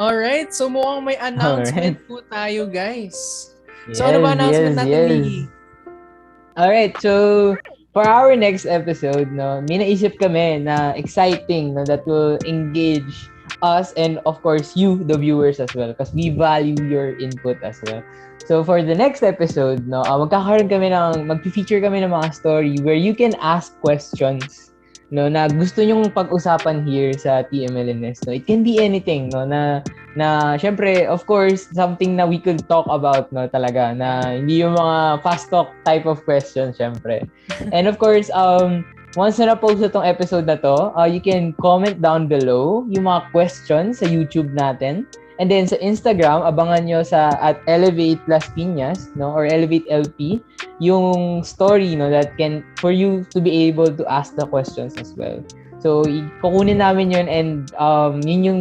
Alright, so mukhang may announcement Alright. po tayo, guys. So ano ba announcement natin, Yes. Miggy? Alright, so for our next episode, no, may naisip kami na exciting, no, that will engage us and of course you, the viewers as well, because we value your input as well. So for the next episode, no, mag-feature kami ng mga story where you can ask questions, no, na gusto nyong pag-usapan here sa TMLNS, no. It can be anything, no, na syempre, of course, something na we could talk about, no, talaga, na hindi yung mga fast talk type of questions, syempre. And of course, once na na-post itong episode na to, you can comment down below yung mga questions sa YouTube natin. And then sa Instagram, abangan nyo sa at Elevate Las Piñas, no, or Elevate LP, yung story, no, that can, for you to be able to ask the questions as well. So, kukunin namin yun and yun yung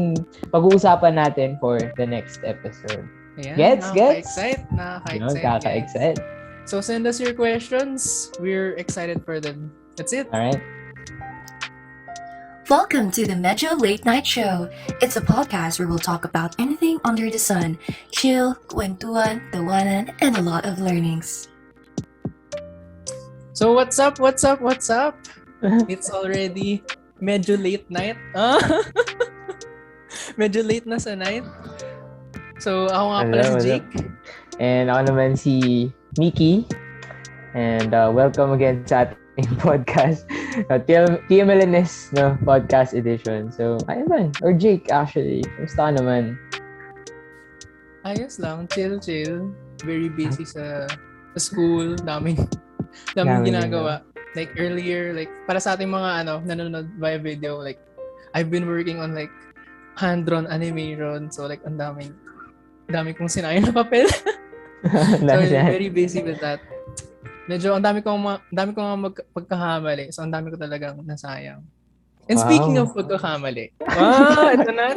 pag-uusapan natin for the next episode. Ayan, Gets? nakaka-excite, Kaka-excite. So send us your questions. We're excited for them. That's it. Alright. Welcome to the Medyo Late Night Show. It's a podcast where we'll talk about anything under the sun. Chill, kwentuhan, tawanan, and a lot of learnings. So what's up? It's already medyo late night. Medyo late na sa night. So ako nga pala si Jake. And ako naman si Mickey. And welcome again sa ating podcast. TMLNS, no, podcast edition. So, ayun man. Or Jake, actually. Kamusta ka naman? Ayos lang. Chill. Very busy sa school. Daming ginagawa. Like earlier, like para sa ating mga nanonood via video, like I've been working on like hand-drawn animation. So like ang dami kong sinayang na papel. So I'm very busy with that. Medyo ang dami kong pagkakamali. So ang dami ko talagang nasayang. And speaking of pagkakamali. Ito na.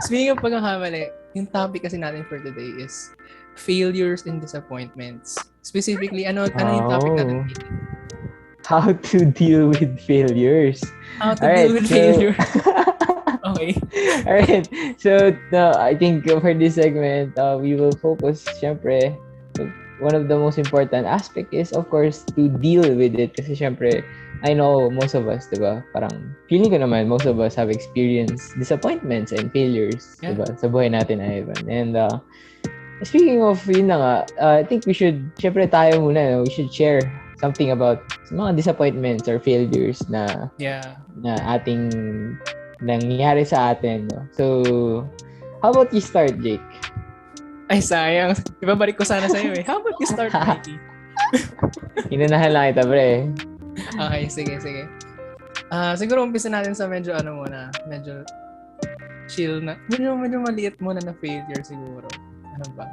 Speaking of pagkakamali, yung topic kasi natin for today is failures and disappointments. Specifically, ano yung topic natin? How to deal with failures. Failure. Okay. Alright. So, I think for this segment, we will focus, syempre, one of the most important aspect is, of course, to deal with it. Kasi, syempre, I know most of us, diba? Parang, feeling ko naman, most of us have experienced disappointments and failures, diba? Sa buhay natin, Ivan. And, speaking of, yun na nga, I think we should, syempre tayo muna, we should share something about mga disappointments or failures na ating nangyari sa atin. No? So, how about you start, Jake? Ay, sayang. Ibabalik ko sana sa'yo eh. How about you start, Mikey? Inunahan lang kita, pre. Okay, sige. Siguro umpisa natin sa medyo medyo chill na. Medyo maliit muna na failure siguro. Ano ba?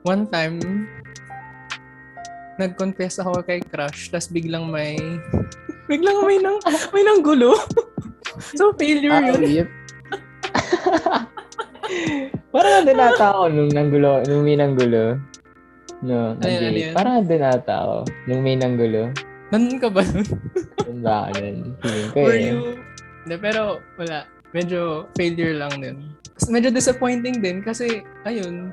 One time, nag-confess ako kay crush, tas biglang may gulo. So, failure yun. Yep. Parang andun ata ako nung may nanggulo. No, Ano? Parang andun ata ako nung may nanggulo. Nandun ka ba nun? Nandun ba ako nun? Feeling ko Were you? Hindi, pero wala. Medyo failure lang din. Medyo disappointing din kasi, ayun,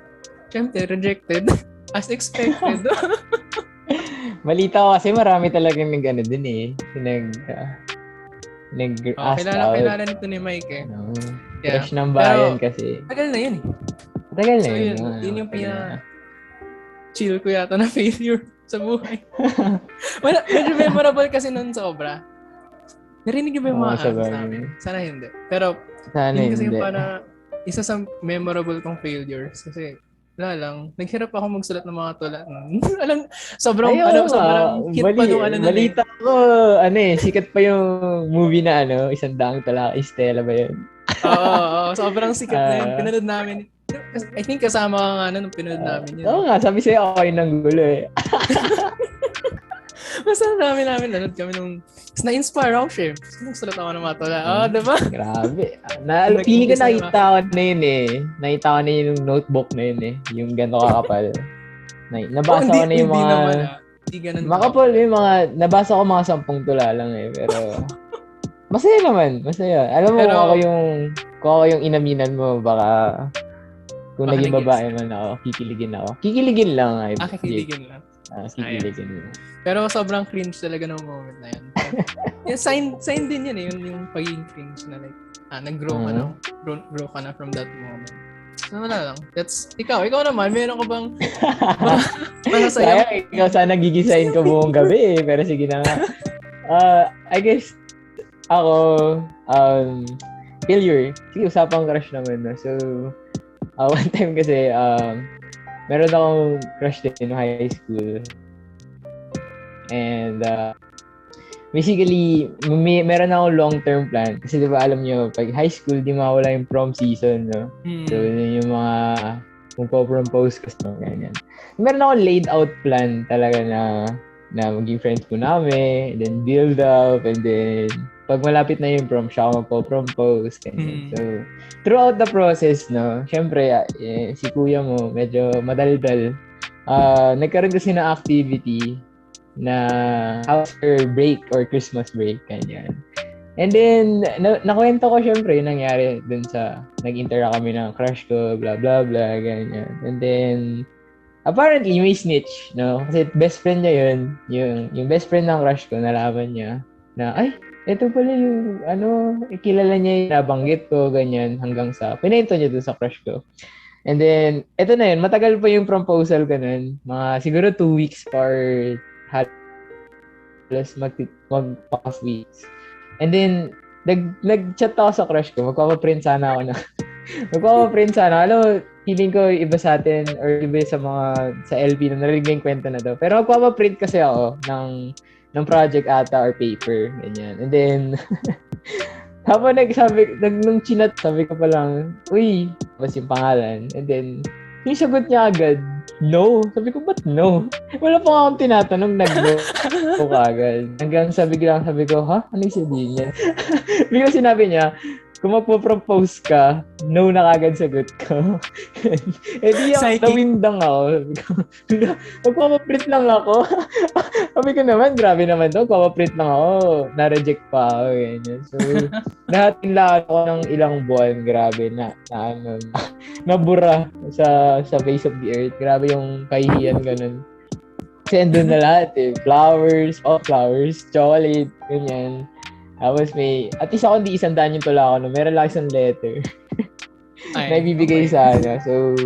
syempre, rejected. As expected. Malita ko kasi marami talagang nag-ano din eh. Nag-ask out. Kilala nito ni Mike eh. Fresh ng bayan kasi. Tagal na yun eh. Tagal na yun. Yun yung chill ko yata na failure sa buhay. Medyo memorable kasi nun sobra. Narinig ba yung mga sa amin? Sana hindi. Pero, yun kasi yung para isa sa memorable kong failures. Kasi, wala lang. Naghirap ako magsulat ng mga tula. Sobrang hit pa nung balita ko, sikat pa yung movie na Isang Talaka, Estela ba yun? Oo, sobrang sikat na yun. Pinanood namin. I think kasama ka nga nung pinanood namin yun. Oo nga, sabi sa'yo, okay nang gulo eh. Basta namin nanood kami nung na-inspire ako, chef. Nagsulat ako ng mga tula. Diba? Grabe. Feeling ko nakita ko na yun eh. Nakita ko na yung notebook na yun eh. Yung gano'n kakapal. Nabasa ko na yung mga... Hindi ganun. Makapal yung mga... Nabasa ko mga 10 tula lang eh. Pero... Masaya naman, masaya. Alam mo, Pero, kung ako yung inaminan mo, baka kung baka naging nag-yes babae ka. man ako, kikiligin ako. Kikiligin lang, Jake. Kikiligin lang. Sayang. Kikiligin lang. Pero sobrang cringe talaga ng moment na yan. Yung sign din yan eh, yung pagiging cringe na like, nag-grow ka na, grow ka na from that moment. So wala lang. Ikaw naman, meron ka bang masasayang? Sayang, ikaw sana gigisahin ko buong gabi pero sige na nga. I guess, ako, failure. Sige, usapang crush naman. No? So, one time kasi, meron akong crush din no high school. And, basically, meron akong long-term plan. Kasi di ba alam nyo, pag high school, di mawala yung prom season, no? So, yun yung mga kung po-propose ko sa ganyan. Meron akong laid out plan talaga na maging friends ko namin, and then build up, and then pag malapit na yung prom, siya ako magpo-propose. So, throughout the process, no, syempre, si kuya mo, medyo madaldal. Nagkaroon kasi na activity na house break or Christmas break, ganyan. And then, nakwento ko syempre yung nangyari dun sa, nag-interact kami ng crush ko, blah, blah, blah, ganyan. And then, apparently, may snitch, no? Kasi best friend niya yun, yung best friend ng crush ko, nalaman niya na, ay, ito pala yung, kilala niya yung nabanggit ko, ganyan, hanggang sa, pinento niya dun sa crush ko. And then, ito na yun, matagal pa yung proposal ko nun, mga siguro 2 weeks or plus mag-5 weeks. And then, nag-chat ako sa crush ko, magpapaprint sana ako na. Magpapaprint sana. Alam mo, feeling ko iba sa atin or iba sa LP na narinig yung kwento na daw. Pero magpapaprint kasi ako ng project ata or paper. Ganyan. And then, habang nung chinat, sabi ko pa lang, uy, basta yung pangalan. And then, yung sagot niya agad, no. Sabi ko, ba't no? Wala pa akong tinatanong, nag-no ka agad. Hanggang sabi ko, ha? Ano yung sabihin niya? Bigla sinabi niya, kung magpo-propose ka, no na kagad sagot ko. Eh di ako, nawindang ako. Sabi ko, magpapaprint lang ako. Sabi ko naman, grabe naman to. Magpapaprint lang ako. Na-reject pa ako. Ganyan. So, nahatin ako ng ilang buwan. Grabe nabura sa face of the earth. Grabe yung kahihiyan ganun. Kasi andun na lahat eh. Flowers, chocolate, ganyan. Tapos at least ako hindi 100 yung tula ko. No? Meron lang isang letter. na ibibigay sa So,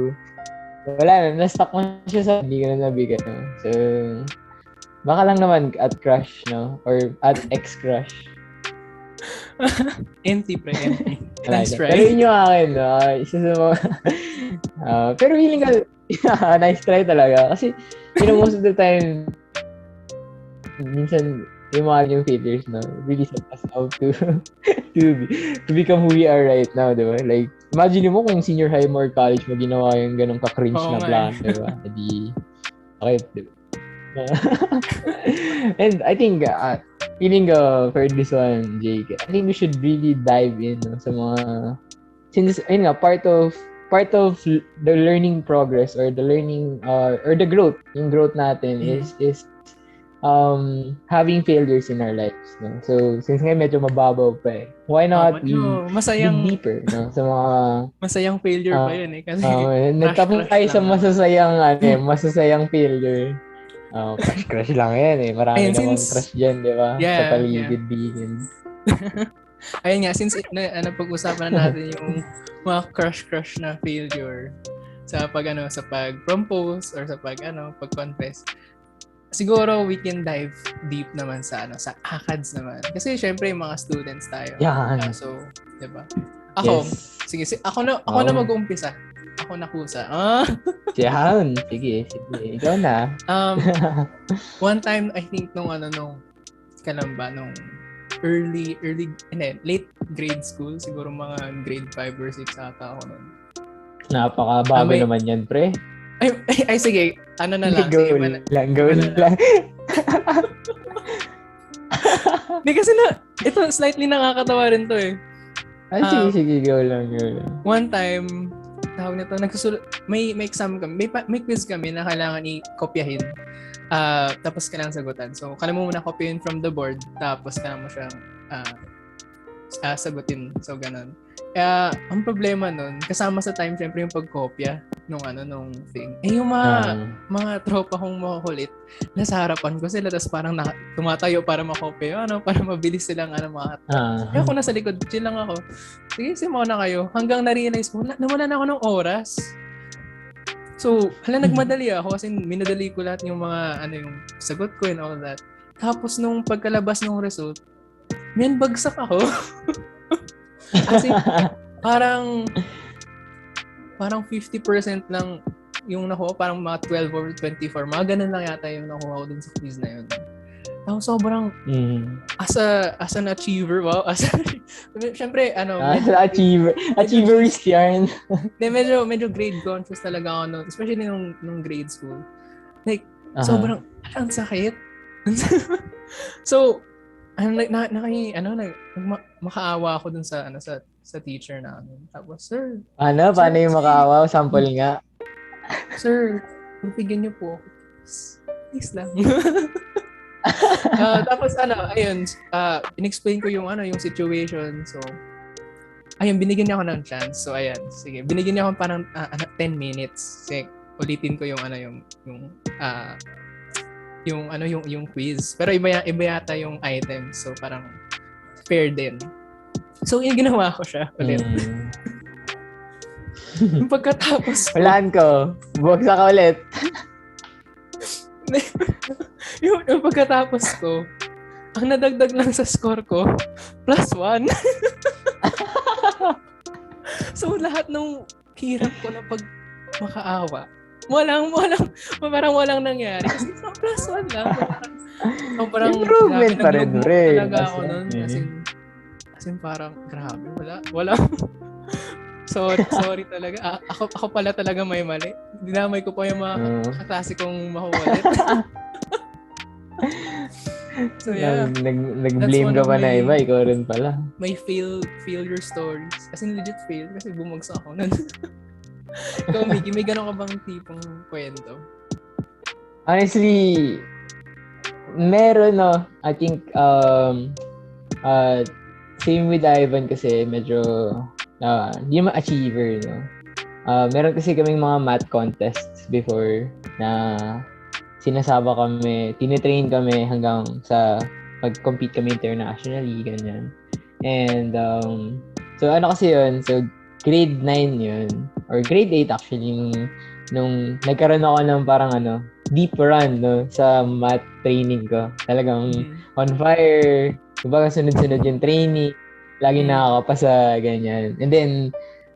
wala na. Na-stuck mo siya sa hindi ko na nabigay. No? So, baka lang naman at crush, no? Or at ex-crush. Empty. Nice try. Pero yun yung akin, no? Isa sa mga... pero feeling ko, nice try talaga. Kasi, most of the time, minsan, yung mga yung failures, no? Really set us out to become who we are right now, di ba? Like, imagine mo kung senior high mo or college mo ginawa yung ganong ka-cringe na plan, di ba? Edi, okay, di ba? And I think, feeling for this one, Jake, I think we should really dive in sa mga, since, ayun nga, part of the learning progress or the learning, or the growth, yung growth natin is having failures in our lives, no? So, since nga medyo mababaw pa why not we dig deeper, no? Sa mga masayang failure pa yun eh. Kasi nagtapos tayo sa masasayang failure. Crush lang yan eh. Marami namang crush dyan, di ba? Sa paligid-bigin. Ayun nga, since pag-usapan na natin yung mga crush na failure sa pag-propose or sa pag-confess, siguro we can dive deep naman sa ACADS naman. Kasi syempre yung mga students tayo. Yan. So, 'di ba? Ako, sige, ako na mag-uumpisa. Ako na kusa. Yan. Sige. Ikaw na. One time I think nung late grade school, siguro mga grade 5 or 6 ata ako noon. Napakabago naman yan, pre. Ay, sige. Ano na lang. Go lang. Hindi kasi ito slightly nakakatawa rin to eh. Ay, sige, go lang. One time, tawag nito, may exam kami, may quiz kami na kailangan i-kopyahin. Tapos kailangan sagutan. So, kailangan mo muna kopyahin from the board, tapos kailangan mo siyang sagutin. So, ganun. Kaya, ang problema nun, kasama sa time, syempre yung pagkopya nung thing. Yung mga tropa kong makukulit, nasa harapan ko sila, tapos parang tumatayo para makopya, para mabilis silang Kaya ako nasa likod, chill lang ako. Sige, simaw na kayo. Hanggang na-realize ko, nawala na ako ng oras. So, nagmadali ako kasi minadali ko lahat yung mga, yung sagot ko and all that. Tapos nung pagkalabas ng result, bagsak ako. Kasi parang 50% lang yung nakuha, parang mga 12 or 24. Mga ganun lang yata yung nakuha ko dun sa quiz na yun. Ako sobrang as an achiever, wow. Syempre, achieverist yan. medyo grade conscious talaga ako noon, especially nung grade school. Like, sobrang, ang sakit. So, makaawa ako dun sa teacher namin. Tapos, sir. Paano yung makaawa? Sample nga. Sir, bigyan niyo po ako. Please lang. Tapos, ayun, in-explain ko yung situation. So, ayun, binigyan niya ako ng chance. So, ayan, sige. Binigyan niya ako parang 10 minutes. Sige, ulitin ko yung quiz. Pero iba yata yung item. So, parang fair din. So, yung ginawa ko siya ulit. Yung pagkatapos ko. Walaan ko. Buksa ka ulit. yung pagkatapos ko, ang nadagdag lang sa score ko, +1. So, lahat ng hirap ko na pag makaawa, parang walang nangyari. Kasi +1 lang. Parang improvement pa rin. Talaga ako nun. Kasi parang, grabe, wala. Sorry talaga. Ako pala talaga may mali. Dinamay ko pa yung mga kaklase kong makukulit. So yeah. Nag-blame ka pa na iba, ikaw rin pala. May failure stories. As in legit fail kasi bumagsak ako nun. Ikaw, Mickey, may gano'n ka bang tipong kwento? Honestly, meron no. I think same with Ivan kasi medyo hindi naman achiever, no. Meron kasi kaming mga math contests before na sinasaba kami, tinitrain kami hanggang sa mag-compete kami internationally, ganyan. And so kasi yun, so grade 9 yun, or grade 8 actually, nung nagkaroon ako ng parang deep run, no, sa math training ko. Talagang on fire, kumbaga sunod-sunod yung training, lagi nakakapasa, ganyan. And then,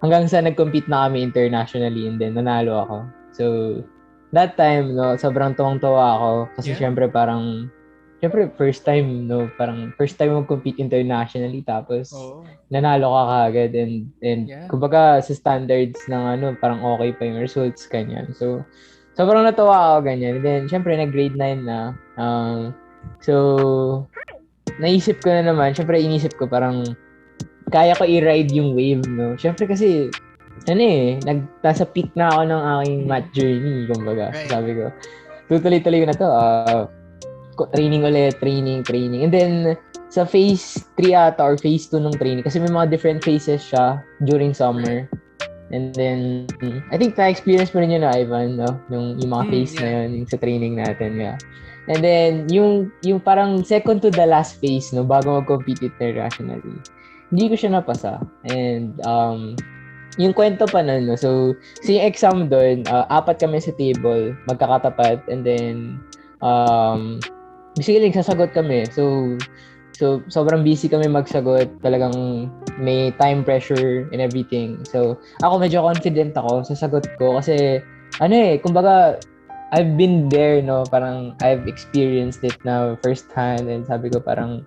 hanggang sa nag-compete na kami internationally, and then nanalo ako. So, that time, no, sobrang tuwang-tuwa ako, kasi syempre first time, no, parang first time mag-compete internationally, tapos nanalo ka kaagad, and kumbaga sa standards ng parang okay pa yung results, ganyan. So, sobrang natuwa ako, ganyan. And then, syempre, nag-grade 9 na. So, naisip ko na naman, syempre, inisip ko parang kaya ko i-ride yung wave, no? Syempre kasi, nasa peak na ako ng aking math journey, kumbaga. Right. Sabi ko, tutuloy-tuloy ko na to. Training ulit, training. And then, sa phase 3 ata or phase 2 ng training, kasi may mga different phases siya during summer. And then, I think na-experience mo rin yun na, Ivan, no? Yung mga phase na yun, yung sa training natin, yeah. And then, yung parang second to the last phase, no, bago mag-compete internationally, hindi ko siya napasa. And, yung kwento pa nun, no? So yung exam doon, 4 kami sa table, magkakatapat, and then, basically, sasagot kami. So sobrang busy kami magsagot. Talagang may time pressure and everything. So, ako medyo confident ako sa sagot ko kasi, kumbaga, I've been there, no? Parang I've experienced it na first hand, and sabi ko parang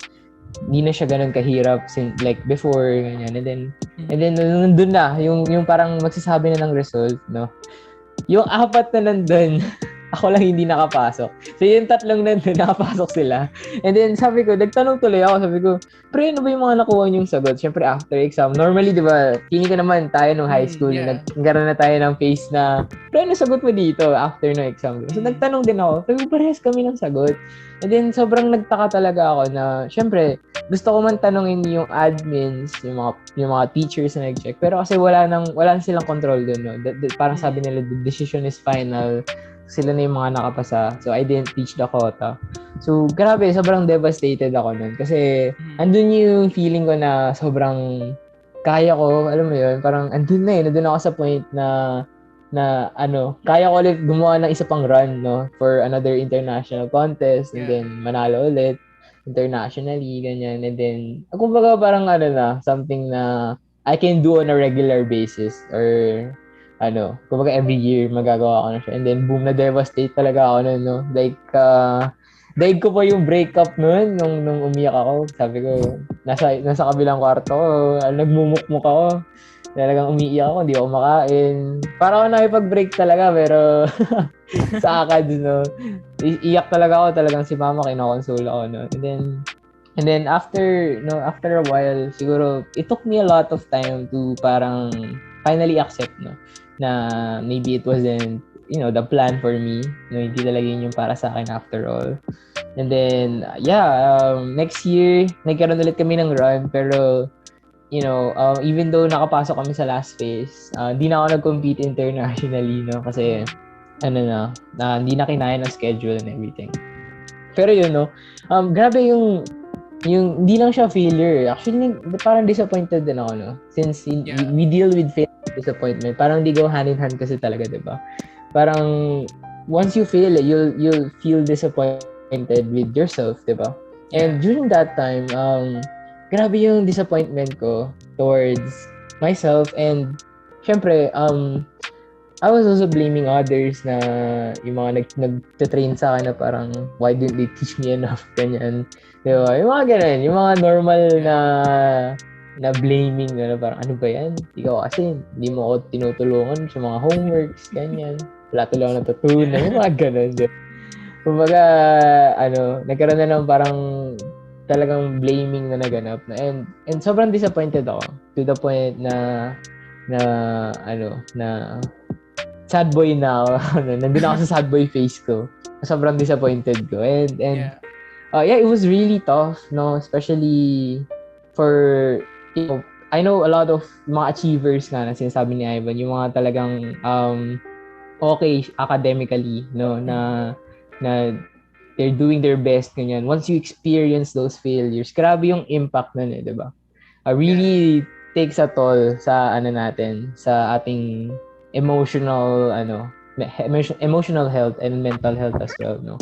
hindi na siya ganun kahirap like before, ganyan. And then nandun na, yung parang magsasabi na ng result, no? Yung 4 na nandun, Ako lang hindi nakapasok. So yung tatlong nandun, nakapasok sila. And then sabi ko, nagtanong tuloy ako, sabi ko, pre, ano ba yung mga nakuha niyong sagot? Siyempre after exam, normally, di ba, feeling ko naman tayo nung high school, Yeah. nagkaroon na tayo ng face na, pre, ano sagot mo dito after no exam? So nagtanong din ako, sabi ko, parehas kami ng sagot. And then sobrang nagtaka talaga ako na, siyempre, gusto ko man tanongin yung admins, yung mga teachers na nag-check. Pero kasi wala nang silang control doon, no? Parang sabi nila, the decision is final. Sila na yung mga nakapasa. So, I didn't teach the quota. So, grabe, sobrang devastated ako nun. Kasi, andun yung feeling ko na sobrang kaya ko, alam mo yun, parang andun na nandun ako sa point na kaya ko ulit gumawa ng isa pang run, no, for another international contest, and then manalo ulit internationally, ganyan, and then, kumbaga parang something na I can do on a regular basis, or kumbaga every year magagawa ko na siya. And then boom, na-devastate talaga ako nun, no? Like, daig ko pa yung breakup nun nung umiyak ako. Sabi ko, nasa kabilang kwarto ko, nagmumukmuk ako. Talagang umiiyak ako, hindi ako makain. Para ako nakipag-break talaga, pero sa akads, no? Iyak talaga ako, talagang si mama kinokonsole ako, no? And then after a while, siguro, it took me a lot of time to parang finally accept, no, na maybe it wasn't, the plan for me, no, hindi talaga yun yung para sa akin after all. And then, next year, nagkaroon ulit kami ng run, pero, even though nakapasok kami sa last phase, hindi na ako nag-compete internationally, no, kasi, hindi na kinaya ng schedule and everything. Pero yun, no, grabe yung hindi lang siya failure. Actually, parang disappointed din ako, no? Since we deal with failure and disappointment, parang hindi go hand in hand kasi talaga, di ba? Parang, once you fail, you'll feel disappointed with yourself, di ba? And during that time, grabe yung disappointment ko towards myself, and syempre, I was also blaming others na yung mga nag-train sa akin na parang, why didn't they teach me enough? Ganyan. Diba? Yung mga ganun. Yung mga normal na blaming na parang, ano ba yan? Ikaw kasi, hindi mo ako tinutulungan sa mga homeworks, ganyan. Wala tuloy ako natutunan. Yung mga ganun. Diba? Kumbaga, nagkaroon na ng parang talagang blaming na naganap. And sobrang disappointed ako. To the point na sad boy na ako. Nandun ako sa sad boy face ko. Sobrang disappointed ko. And it was really tough, no? Especially for, I know a lot of mga achievers nga na sinasabi ni Ivan, yung mga talagang okay academically, no? Na they're doing their best, ganyan. Once you experience those failures, grabe yung impact nun di ba? Really takes a toll sa natin, sa ating emotional health and mental health as well, no.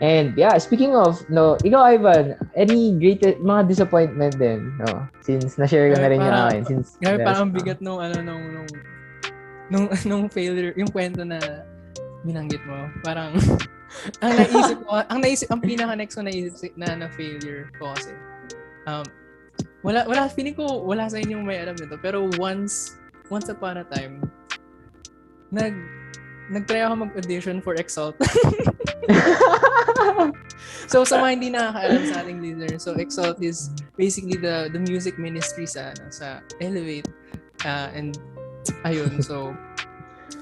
And speaking of, no, ikaw Ivan, any mga disappointment din, no, since na-share ko na rin yung akin, since parang bigat nung nung failure, yung kwento na binanggit mo, parang ang pinaka next ko naisip na failure ko kasi wala feeling ko wala sa inyong may alam nito, pero once upon a time nag-try ako mag-audition for Exalt. So sa mga hindi nakakaalam sa ating listeners, so Exalt is basically the music ministry sa Elevate, and ayun, so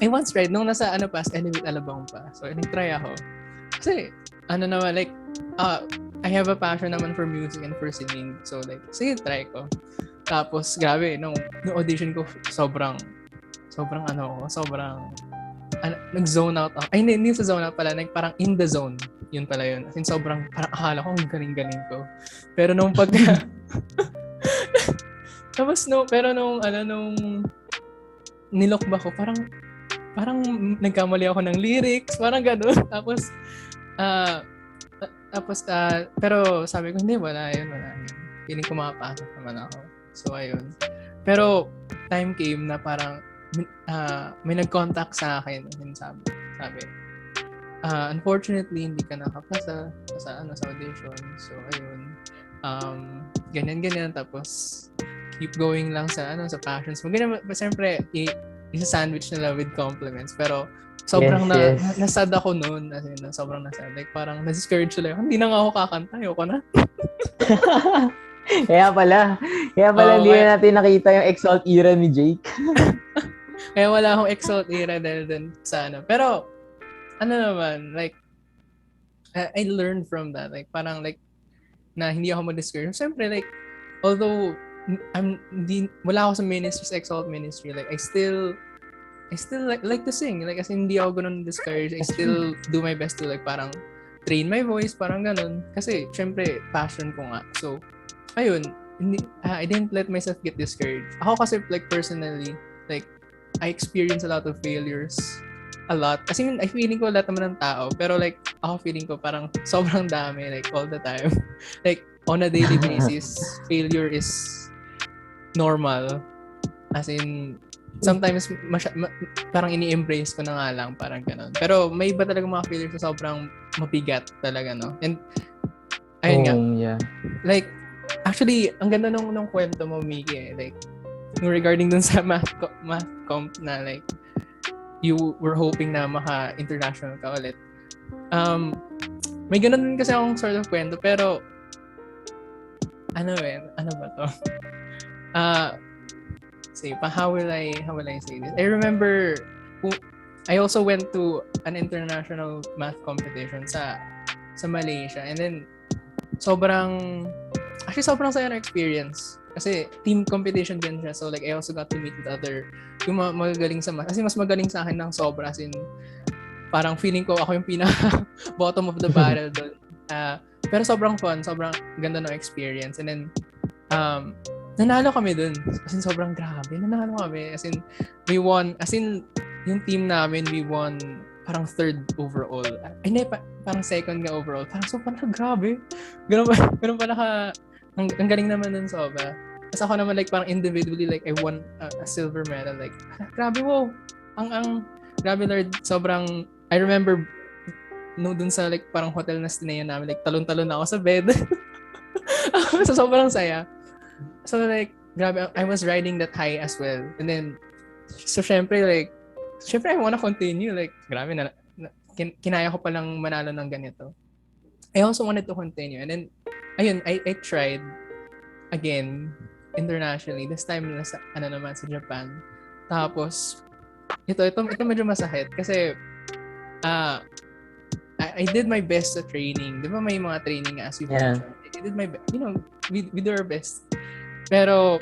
I once tried nung nasa Elevate Alabang pa. So nag-try ako kasi naman, like I have a passion naman for music and for singing, so like sige, try ko. Tapos grabe nung audition ko, sobrang nag-zone out ako. Ay, hindi sa zone out pala. Parang in the zone. Yun pala yun. As in, sobrang, parang akala ko, ang galing-galing ko. Pero nung tapos nung nilokba ko, parang nagkamali ako ng lyrics. Parang gano'n. Pero sabi ko, hindi, wala yun. Feeling ko makapasok naman ako. So, ayun. Pero, time came na parang, may nag-contact sa akin and sabi unfortunately hindi ka nakapasa sa audition, so ayun, ganyan tapos keep going lang sa passions mo, ganyan. Siyempre isa-sandwich nila with compliments, pero sobrang Yes. nasad ako noon. As in, sobrang nasad. Like, parang na-discourage sila. Hindi na nga ako kakanta. Ayoko na. Kaya pala Oo, hindi na natin nakita yung Exalt era ni Jake. kaya wala akong Exalt era dahil dun sa ano. Pero, ano naman, like, I learned from that. Like, parang like, na hindi ako ma-discourage. Siyempre, like, although, wala ako sa ministry, sa Exalt ministry, like, I still like to sing. Like, as in, hindi ako ganun discouraged. I still do my best to, like, parang, train my voice, parang ganun. Kasi, syempre, passion ko nga. So, ayun, I didn't let myself get discouraged. Ako kasi, like, personally, like, I experience a lot of failures. A lot. Kasi I feeling ko lahat naman ng tao. Pero like, ako feeling ko parang sobrang dami. Like, all the time. Like, on a daily basis, failure is normal. As in, sometimes parang ini-embrace ko na nga lang. Parang ganun. Pero may iba talaga mga failures na sobrang mabigat talaga, no? And, ayun nga. Yeah. Like, actually, ang ganda nung kwento mo, Miki, eh. Like, regarding dun sa math comp na like, you were hoping na maka-international ka ulit. May ganun din kasi akong sort of kwento, pero ano ba to? How will I say this? I remember I also went to an international math competition sa Malaysia, and then sobrang saya na experience. Kasi team competition din siya. So like I also got to meet with yung magagaling sa math. Kasi mas magaling sa akin ng sobra. As in, parang feeling ko ako yung bottom of the barrel doon. Pero sobrang fun. Sobrang ganda ng experience. And then, nanalo kami doon. As in, sobrang grabe. Nanalo kami. As in, we won. As in, yung team namin, we won parang third overall. Ay, hindi, parang second nga overall. Parang grabe. Ganun pala ang galing naman nun sobra. Tapos ako naman like parang individually like I won a silver medal. Like, grabe, wow. Ang grabe, Lord. Sobrang, I remember dun sa like parang hotel na stinayan namin, like talon-talon na ako sa bed. So sobrang saya. So like, grabe, I was riding that high as well. And then, so syempre I wanna continue. Like, grabe kinaya ko palang manalo ng ganito. I also wanted to continue. And then, ayun, I tried again internationally. This time sa Japan. Tapos ito medyo masakit kasi I did my best sa training. 'Di ba may mga training as you mentioned? I did my best. We do our best. Pero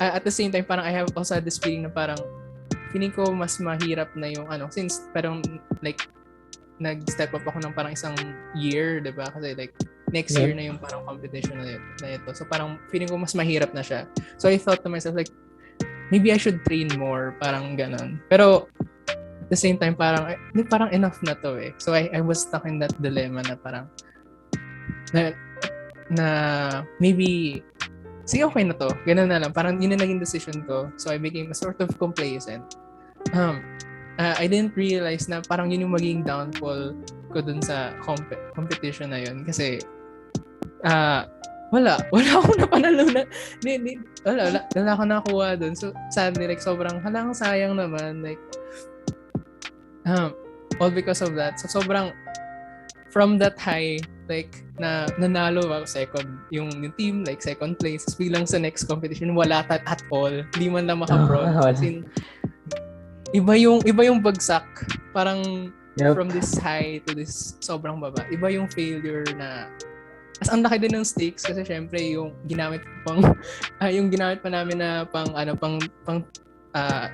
at the same time parang I have also had this feeling na parang feeling ko mas mahirap na yung since parang like nag-step up ako ng parang isang year, 'di ba? Kasi like next year na yung parang competition na ito. So parang feeling ko mas mahirap na siya. So I thought to myself like maybe I should train more, parang ganun. Pero at the same time parang enough na to eh. So I was stuck in that dilemma na parang na maybe sige, okay na to. Ganun na lang. Parang yun na naging decision ko. So I became a sort of complacent. I didn't realize na parang yun yung magiging downfall ko dun sa competition na yun. Kasi, wala akong napanalo na. Wala akong nakuha dun. So, sadly, like, sobrang halang sayang naman. Like, all because of that. So, sobrang, from that high, like, na nanalo ako second, yung team, like, second place. Bilang sa next competition, wala at all. Hindi man lang maka-bronze. As in, iba yung bagsak. Parang from this high to this sobrang baba. Iba yung failure na as ang laki din ng stakes kasi syempre yung ginamit pa namin na pang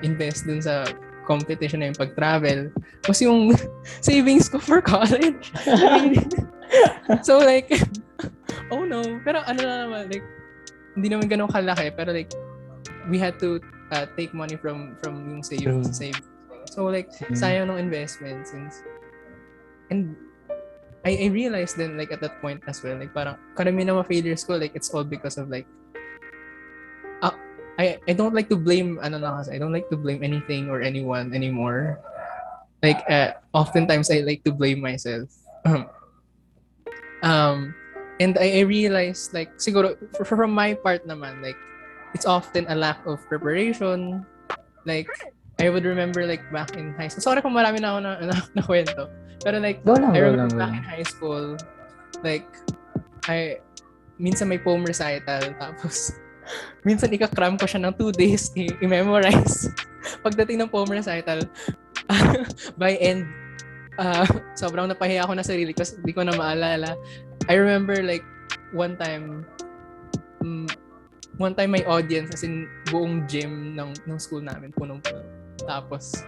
invest dun sa competition na yung pag-travel. Mas yung savings ko for college. So like, oh no. Pero na naman, like, hindi naman ganun kalaki. Pero like, we had to take money from yung savings. So like, sayang ng investment and I realized then like at that point as well, like parang karamihan ng mga failures ko, like it's all because of like I don't like to blame I don't like to blame anything or anyone anymore. Like oftentimes I like to blame myself. And I realized like siguro from my part naman, like it's often a lack of preparation. Like I would remember like back in high school. Sorry kung marami na ako na kwento. Pero like, Go lang, I go remember lang, go back lang. in high school, like, minsan may poem recital, tapos, minsan ika-cram ko siya ng 2 days i-memorize. Pagdating ng poem recital, by end, sobrang napahiya ako na sarili kasi hindi ko na maalala. I remember like, one time may audience, as in buong gym ng school namin, punong-puno. Tapos,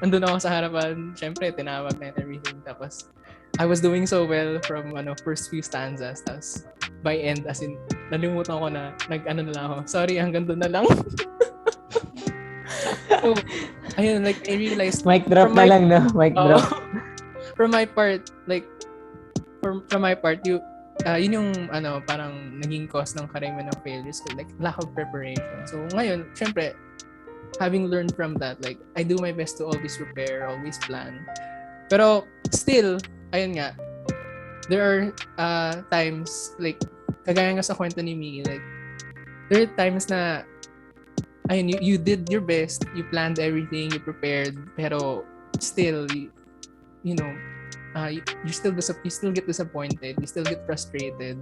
andun ako sa harapan, syempre, tinawag na everything. Tapos, I was doing so well from first few stanzas. Tapos, by end, as in, nalimutan ko na, na lang ako. Sorry, hanggang doon na lang. So, ayun, like, I realized, Mic drop na lang, no? Mic drop. From my part, like, from my part, yun yung parang naging cause ng karamihan ng failures ko, like lack of preparation. So ngayon, syempre, having learned from that, like I do my best to always prepare, always plan. Pero still, ayun nga, there are times, like kagaya nga sa kwento ni Mie, like there are times na ayun, you did your best, you planned everything, you prepared, pero still, you still get disappointed, you still get frustrated,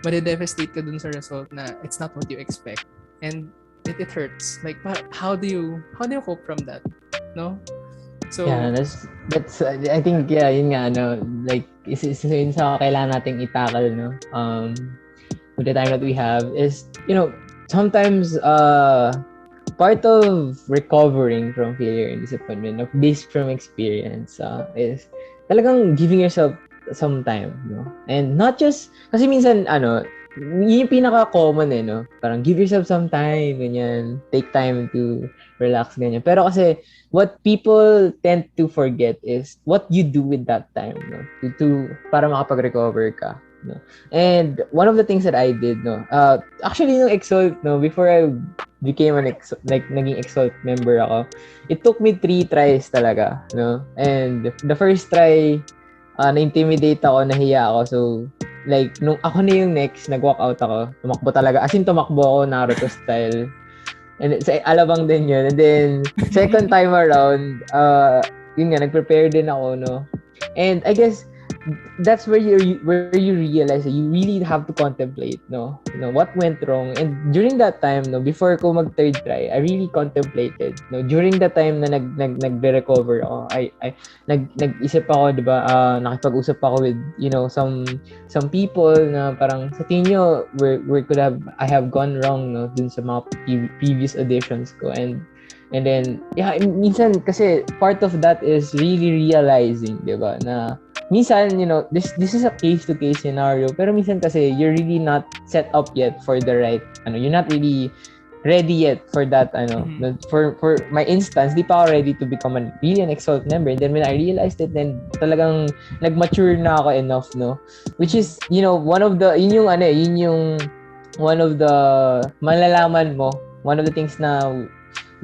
madedevastate ka dun sa result na it's not what you expect, and it hurts. Like, how do you cope from that, no? So yeah, that's I think, yeah, yun nga, like isa yun sa kailangan nating i-tackle, no, with the time that we have is, sometimes part of recovering from failure and disappointment, based from experience, is talagang giving yourself some time, no? And not just, kasi minsan, yun yung pinaka-common, no? Parang give yourself some time, ganyan. Take time to relax, ganyan. Pero kasi, what people tend to forget is what you do with that time, no? Para makapag-recover ka, no? And one of the things that I did, no? Actually, yung Exalt, no? Before I became naging Exalt member ako, it took me 3 tries talaga, no? And the first try, na-intimidate ako, nahiya ako. So, like, nung ako na yung next, nag-walk out ako. Tumakbo talaga. As in, tumakbo ako Naruto style. And sa Alabang din yun. And then, second time around, yun nga, nag-prepare din ako, no? And I guess, that's where you realize that you really have to contemplate, no, what went wrong. And during that time, no, before ko mag third try, I really contemplated, no, during that time na nagre-recover ako, I nag-isip ako, 'di ba, nakipag-usap ako with, some people na parang sa tingin nyo, where could I have gone wrong, no, dun sa mga previous editions ko. And then, yeah, minsan kasi part of that is really realizing, 'di ba, na minsan, this is a case-to-case scenario, pero minsan kasi you're really not set up yet for the right, you're not really ready yet for that, for my instance, di pa ako ready to become really an Exalt member. And then when I realized it, then talagang nag-mature na ako enough, no, which is, one of the malalaman mo, one of the things na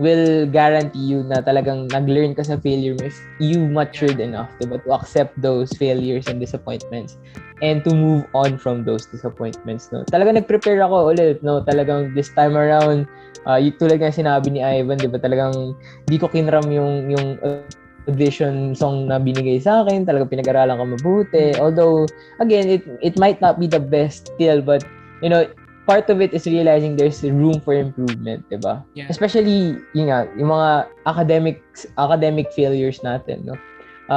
will guarantee you na talagang nag-learn ka sa failure mo if you matured enough, diba, to accept those failures and disappointments and to move on from those disappointments, no. Talagang nag-prepare ako ulit, no. Talagang this time around, tulad nga sinabi ni Ivan, diba, talagang di ko kinram yung audition song na binigay sa akin. Talagang pinag-aralan ko mabuti. Although, again, it might not be the best still, but, part of it is realizing there's room for improvement, diba? Yeah. Especially, yung mga academic failures natin, no?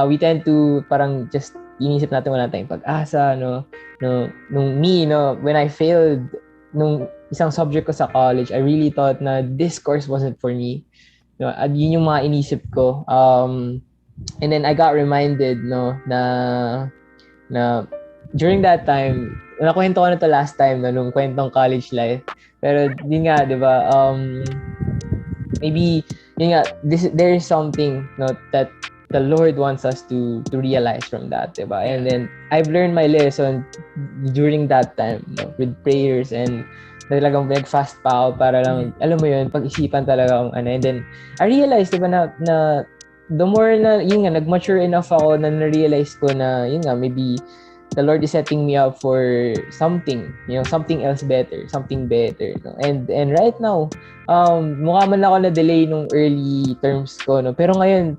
We tend to parang just inisip natin wala tayong pag-asa, no? When I failed nung isang subject ko sa college, I really thought na this course wasn't for me. No, at yun yung mga inisip ko. And then I got reminded, no, na during that time, nakwento ko na to last time, no, nung kwentong college life. Pero yun nga, 'di ba? Maybe yun nga, there is something, no, that the Lord wants us to realize from that, 'di ba? And then I've learned my lesson during that time, no, with prayers, and talagang nag-fast pa ako para lang, alam mo yun, pag-isipan talaga kung ano. And then I realized, 'di ba, na the more na yun nga, nag-mature enough ako na na-realize ko na yun nga, maybe the Lord is setting me up for something, something else better, something better, no? And right now, mukha man ako na-delay nung early terms ko, no? Pero ngayon,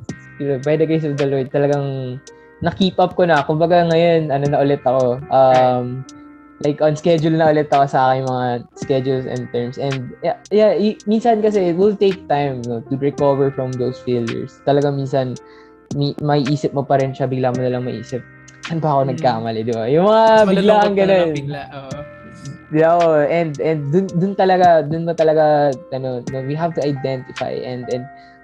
by the grace of the Lord, talagang na-keep up ko na. Kumbaga ngayon, na ulit ako. Like on schedule na ulit ako sa aking mga schedules and terms. And minsan kasi it will take time, no, to recover from those failures. Talagang minsan may isip mo pa rin siya, bigla mo na lang maisip, saan ba ako nagkamali, di ba? Yung mga biglaan ganun. And dun mo talaga, we have to identify and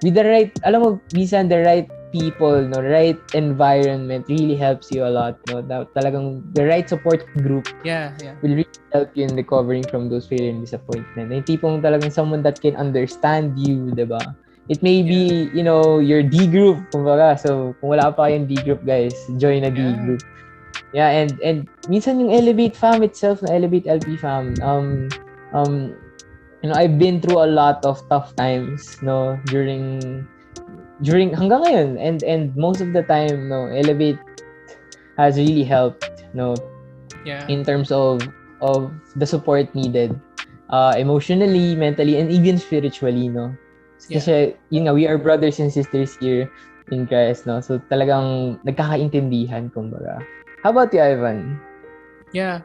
with the right, alam mo, minsan the right people, no, right environment really helps you a lot, no. Talagang the right support group will really help you in recovering from those failure and disappointment. Yung tipong talagang someone that can understand you, di ba? It may be, your D group, kumbaga. So, kung wala pa kayong D group, guys, join a D group. Yeah, and minsan yung Elevate fam itself, na Elevate LP fam, I've been through a lot of tough times, no, during hanggang ngayon, and most of the time, no, Elevate has really helped, no, in terms of the support needed, emotionally, mentally, and even spiritually, no. Kasi we are brothers and sisters here in Christ, no. So talagang nagkakaintindihan, kumbaga. How about you, Ivan? Yeah.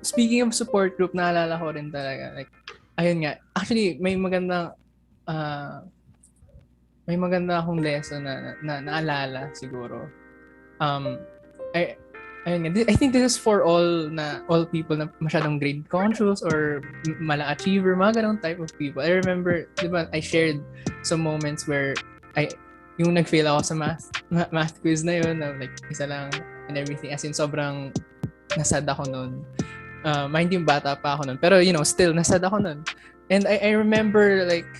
Speaking of support group, naalala ko rin talaga, like, ayun nga, actually may maganda akong lesson na naalala siguro. Ayun nga, I think this is for all people na masyadong grade conscious or malang achiever, mga ganong type of people. I remember, di ba, I shared some moments where yung nag-fail ako sa math quiz na yun, like isa lang and everything. As in, sobrang nasad ako nun. Mind yung bata pa ako nun. Pero, still, nasad ako nun. And I remember, like,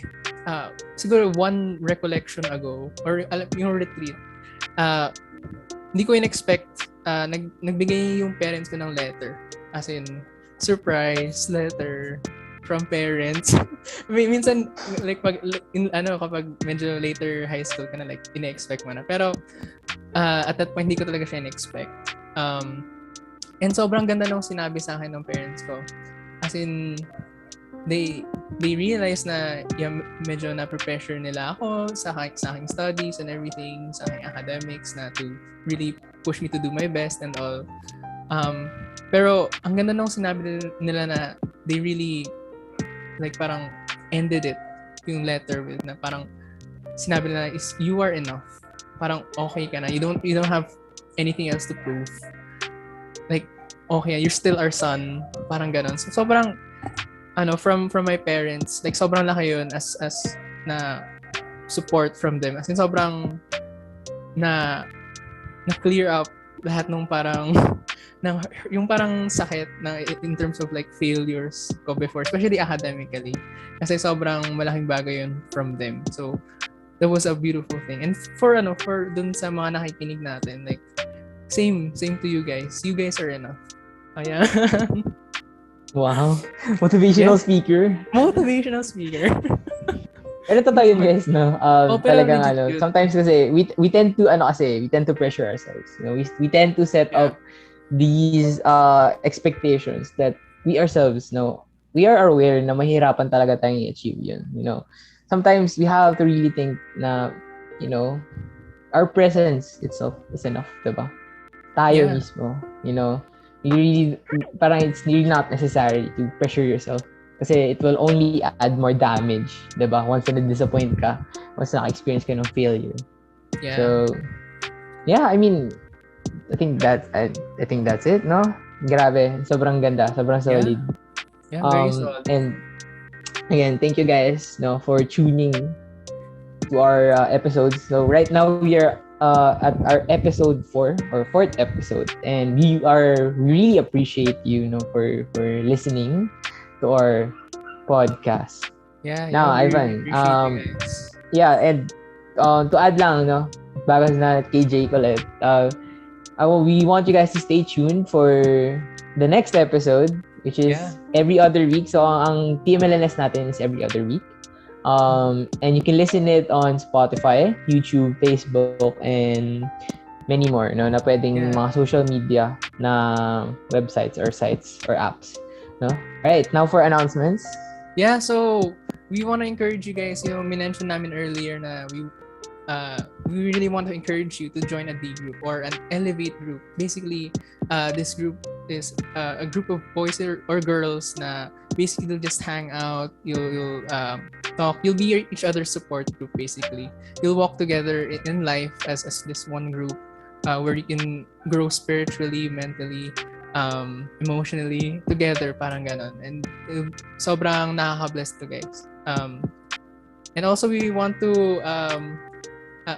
siguro one recollection ago, or yung retreat, hindi ko in-expect, nagbigay yung parents ko ng letter. As in, surprise letter from parents. Minsan, like, kapag medyo later high school ka na, like, ina-expect mo na. Pero, at that point, hindi ko talaga siya in-expect. And sobrang ganda nung sinabi sa akin ng parents ko. As in, they realized na medyo na-pressure nila ako sa aking studies and everything, sa aking academics, na to really push me to do my best and all. Pero ang ganda nung sinabi nila na they really like parang ended it yung letter with na parang sinabi nila is you are enough. Parang okay ka na. You don't have anything else to prove. Like okay, you're still our son. Parang ganon. So sobrang from my parents, like sobrang laki yun as na support from them. As in sobrang na clear up lahat nung parang yung parang sakit na in terms of like failures ko before, especially academically. Kasi sobrang malaking bagay yun from them. So that was a beautiful thing. And for dun sa mga nakikinig natin, like same to you guys. You guys are enough. Ayan. Wow. Motivational speaker. Motivational speaker. Pero totoo yun, guys, no? Talagang legit. sometimes kasi we tend to pressure ourselves. We tend to set up these expectations that we ourselves, we are aware na mahirapan talaga tayong i-achieve yun, Sometimes we have to really think na, our presence itself is enough, diba? Tayo mismo, you really, parang it's really not necessary to pressure yourself. Kasi it will only add more damage, diba? Once na-disappoint ka, once na-experience ka ng failure. Yeah. So, yeah, I mean, I think that's it, no? Grabe, sobrang ganda, sobrang solid. Yeah, very solid. And again, thank you guys, for tuning to our episodes. So right now we are at our episode 4 or 4th episode, and we really appreciate you, for listening to our podcast. Yeah. Now, Ivan, and to add lang, bago na kay Jake ulit, we want you guys to stay tuned for the next episode, which is every other week. So, ang TMLNS natin is every other week. And you can listen it on Spotify, YouTube, Facebook, and many more, no, na pwedeng Yeah. mga social media na websites or sites or apps, no? Right, now for announcements. Yeah, so we want to encourage you guys. Minention namin earlier na we really want to encourage you to join a D group or an Elevate group. Basically, this group is a group of boys or girls na basically they'll just hang out. You'll talk. You'll be each other's support group. Basically, you'll walk together in life as this one group, where you can grow spiritually, mentally, emotionally together. Parang ganon. And sobrang nakaka-bless to guys. And also we want to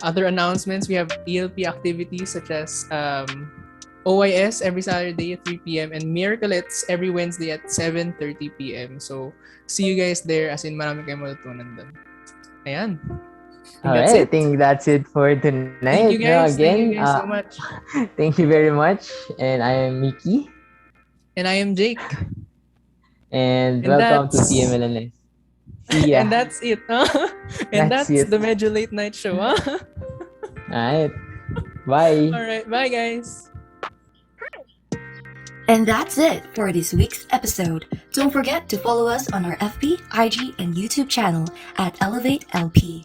other announcements. We have ELP activities such as OIS every Saturday at 3 p.m. and Miraclets every Wednesday at 7:30 p.m. So, see you guys there, as in marami kayong matutunan doon. Ayan. All That's right, I it. think that's it for tonight. Thank you No, guys. Thank again, you guys so much. thank you very much. And I am Mickey. And I am Jake. And And welcome to that's TMLNS. See ya. and that's it. Huh? And That's that's it. the Medyo Late Night Show. Huh? Alright. Bye. All right. Bye, guys. And that's it for this week's episode. Don't forget to follow us on our FB, IG, and YouTube channel at Elevate LP.